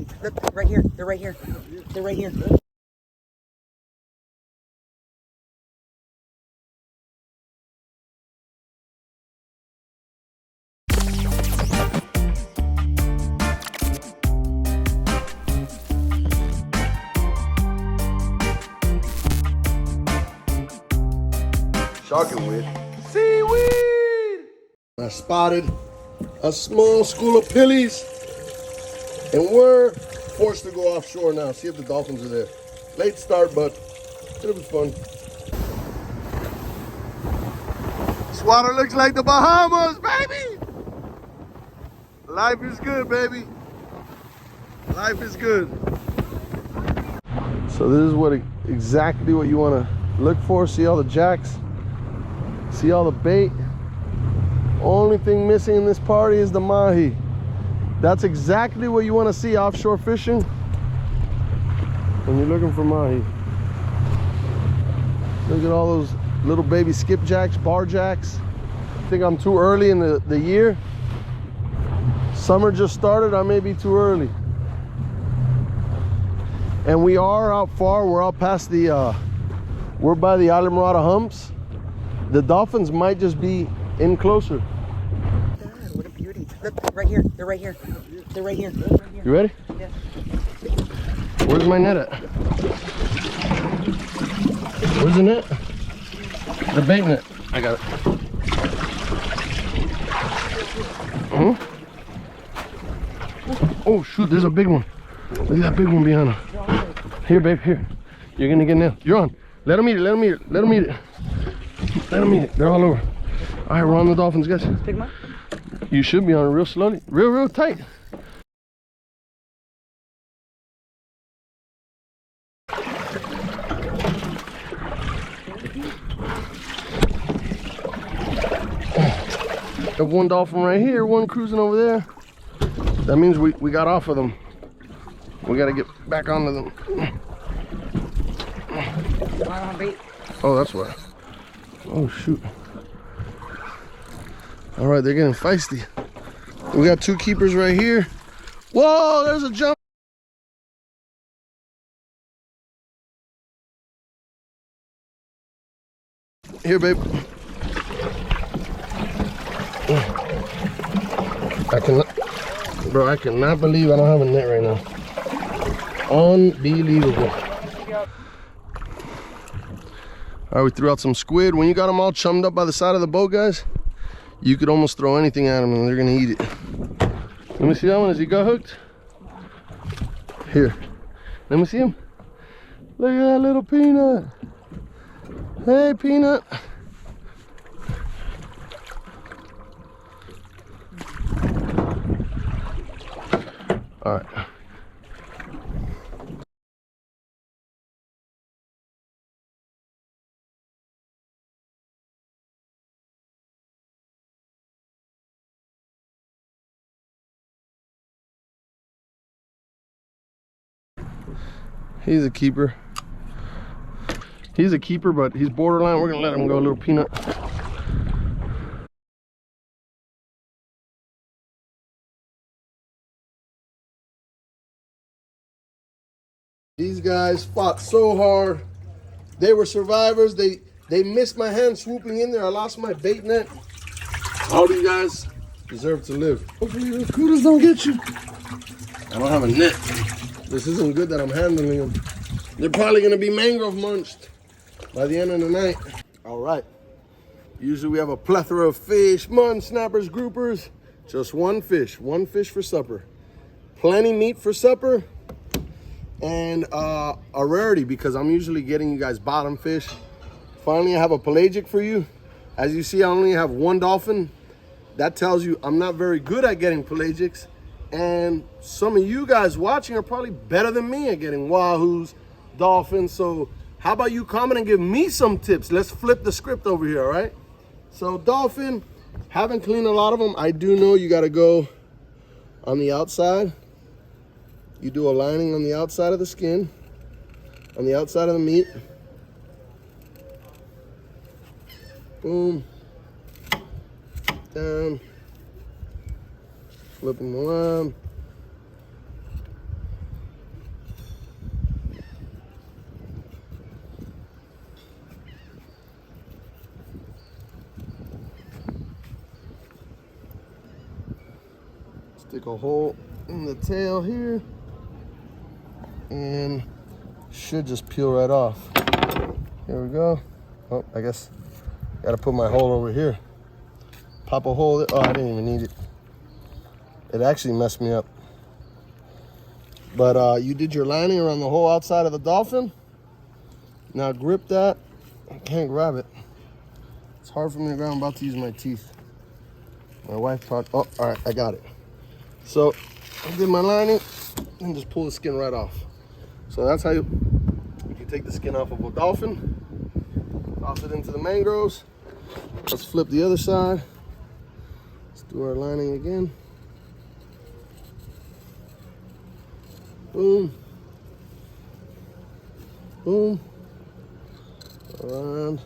beauty. Look, right here. They're right here. They're right here. Sharking with seaweed. I spotted a small school of pillies, and we're forced to go offshore now. See if the dolphins are there. Late start, but it'll be fun. This water looks like the Bahamas, baby. Life is good, baby. Life is good. So this is exactly what you want to look for. See all the jacks? See all the bait? Only thing missing in this party is the mahi. That's exactly what you want to see offshore fishing when you're looking for mahi. Look at all those little baby skipjacks, barjacks. I think I'm too early in the year. Summer just started, I may be too early. And we are out far, we're out past the, we're by the Islamorada humps. The dolphins might just be in closer. God, what a beauty. Look, right here. They're right here. They're right here. You ready? Yeah. Where's my net at? Where's the net? The bait net. I got it. Oh shoot, there's a big one. Look at that big one behind her. Here, babe, here. You're gonna get nailed. You're on. Let them eat it, let them eat it, let them eat it. Let them eat it. They're all over. All right, we're on the dolphins, guys. Pick them up. You should be on it real slowly. Real tight. Got one dolphin right here, one cruising over there. That means we got off of them. We got to get back onto them. Oh, that's why. Oh, shoot. All right, they're getting feisty. We got two keepers right here. Whoa, there's a jump. Here, babe. I cannot believe I don't have a net right now. Unbelievable. All right, we threw out some squid. When you got them all chummed up by the side of the boat, guys, you could almost throw anything at them and they're gonna eat it. Let me see that one. Has he got hooked? Here, let me see him. Look at that little peanut. Hey, peanut. All right. He's a keeper. He's a keeper, but he's borderline. We're gonna let him go, little peanut. These guys fought so hard. They were survivors. They missed my hand swooping in there. I lost my bait net. All these guys deserve to live. Hopefully the cudas don't get you. I don't have a net. This isn't good that I'm handling them. They're probably gonna be mangrove munched by the end of the night. All right. Usually we have a plethora of fish, mutton, snappers, groupers. Just one fish for supper. Plenty meat for supper. And a rarity because I'm usually getting you guys bottom fish. Finally, I have a pelagic for you. As you see, I only have one dolphin. That tells you I'm not very good at getting pelagics. And some of you guys watching are probably better than me at getting wahoos, dolphins. So how about you comment and give me some tips? Let's flip the script over here, all right? So dolphin, haven't cleaned a lot of them. I do know you got to go on the outside. You do a lining on the outside of the skin, on the outside of the meat. Boom. Down. Flip them around. Stick a hole in the tail here and should just peel right off. Here we go. Oh, I guess gotta put my hole over here. Pop a hole there. Oh, I didn't even need it. It actually messed me up. But you did your lining around the whole outside of the dolphin. Now grip that. I can't grab it. It's hard for me to grab. I'm about to use my teeth. My wife probably, oh, all right, I got it. So I did my lining and just pull the skin right off. So that's how you take the skin off of a dolphin, toss it into the mangroves. Let's flip the other side. Let's do our lining again. Boom. Boom. Around.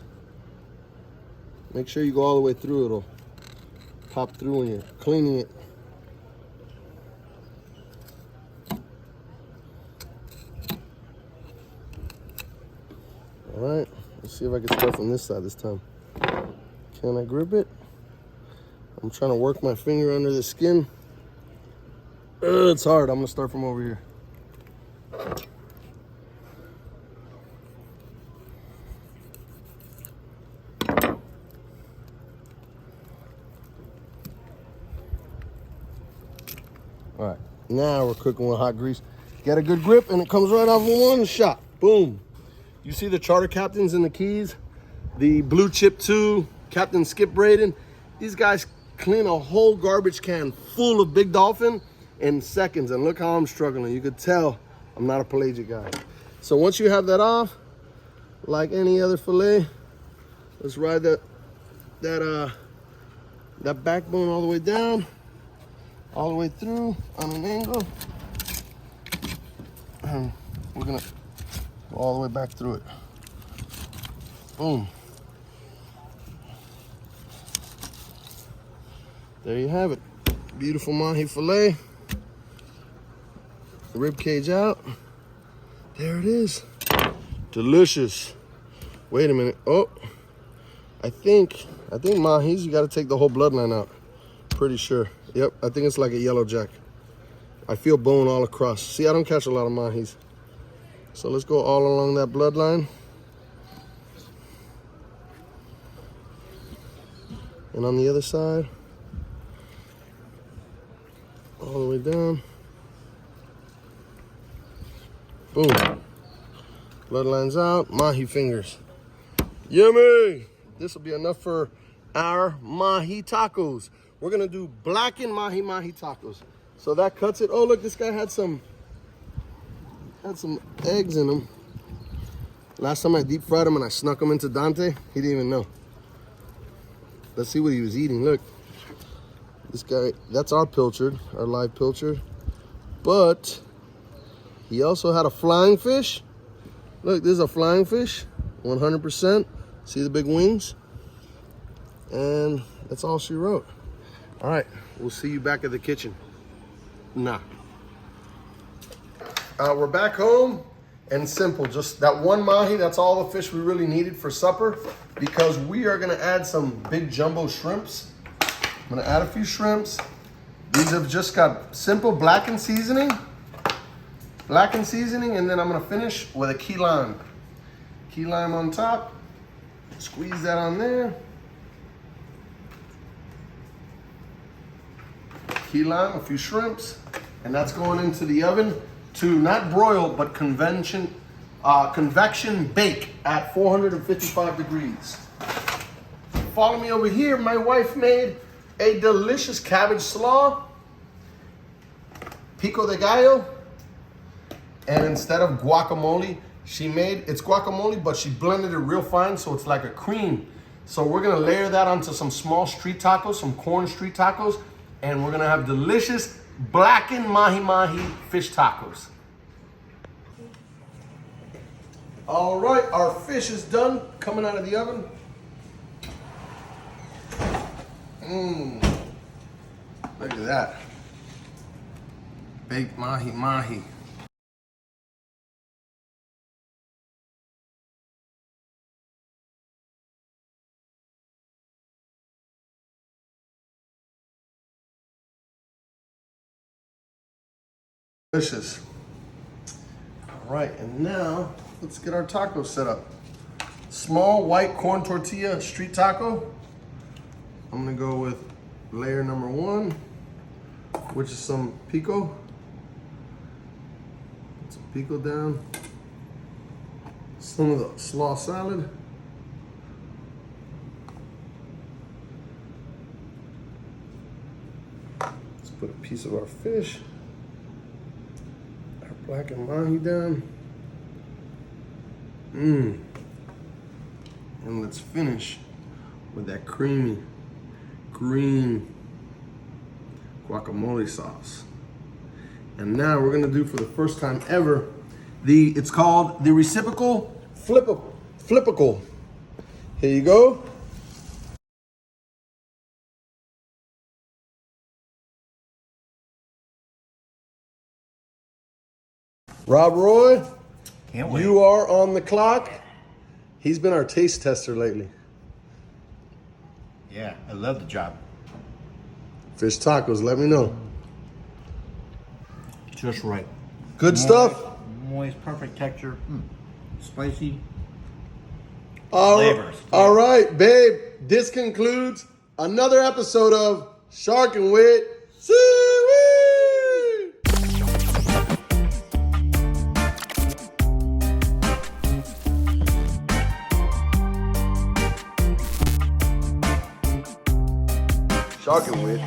Make sure you go all the way through. It'll pop through when you're cleaning it. All right, let's see if I can start from this side this time. Can I grip it? I'm trying to work my finger under the skin. It's hard. I'm gonna start from over here. All right, now we're cooking with hot grease. Get a good grip and it comes right off in one shot. Boom. You see the charter captains in the Keys, the Blue Chip 2, Captain Skip Braden. These guys clean a whole garbage can full of big dolphin in seconds. And look how I'm struggling. You could tell I'm not a pelagic guy. So once you have that off, like any other fillet, let's ride that backbone all the way down, all the way through on an angle. And we're gonna go all the way back through it. Boom. There you have it. Beautiful mahi fillet. Rib cage out. There it is. Delicious. Wait a minute. Oh, I think mahis, you got to take the whole bloodline out. Pretty sure. Yep, I think it's like a yellow jack. I feel bone all across. See, I don't catch a lot of mahis. So let's go all along that bloodline. And on the other side, all the way down. Boom. Bloodlines out, mahi fingers. Yummy! This will be enough for our mahi tacos. We're gonna do blackened mahi mahi tacos. So that cuts it. Oh, look, this guy had some eggs in them. Last time I deep fried them and I snuck them into Dante, he didn't even know. Let's see what he was eating. Look, this guy, that's our pilchard, our live pilchard. But he also had a flying fish. Look, this is a flying fish, 100%. See the big wings? And that's all she wrote. All right, we'll see you back at the kitchen. Nah. We're back home, and simple. Just that one mahi, that's all the fish we really needed for supper, because we are gonna add some big jumbo shrimps. I'm gonna add a few shrimps. These have just got simple blackened seasoning. Blackened seasoning, and then I'm gonna finish with a key lime. Key lime on top. Squeeze that on there. Key lime, a few shrimps, and that's going into the oven to not broil, but convection bake at 455 degrees. Follow me over here. My wife made a delicious cabbage slaw, pico de gallo, and instead of guacamole, it's guacamole, but she blended it real fine, so it's like a cream. So we're gonna layer that onto some small street tacos, some corn street tacos, and we're gonna have delicious blackened mahi mahi fish tacos. All right, our fish is done, coming out of the oven. Look at that. Baked mahi mahi. Delicious. All right, and now let's get our tacos set up. Small white corn tortilla street taco. I'm gonna go with layer number 1, which is some pico. Put some pico down. Some of the slaw salad. Let's put a piece of our fish. Our blackened mahi down. And let's finish with that creamy green guacamole sauce. And now we're gonna do, for the first time ever, it's called the reciprocal flippicle. Here you go. Rob Roy, Can't wait. you are on the clock. He's been our taste tester lately. Yeah, I love the job. Fish tacos, let me know. Just right. Good stuff. Moist, perfect texture. Spicy. All Flavors. all right, babe. This concludes another episode of Shark and Wit Seaweed. Shark and Wit.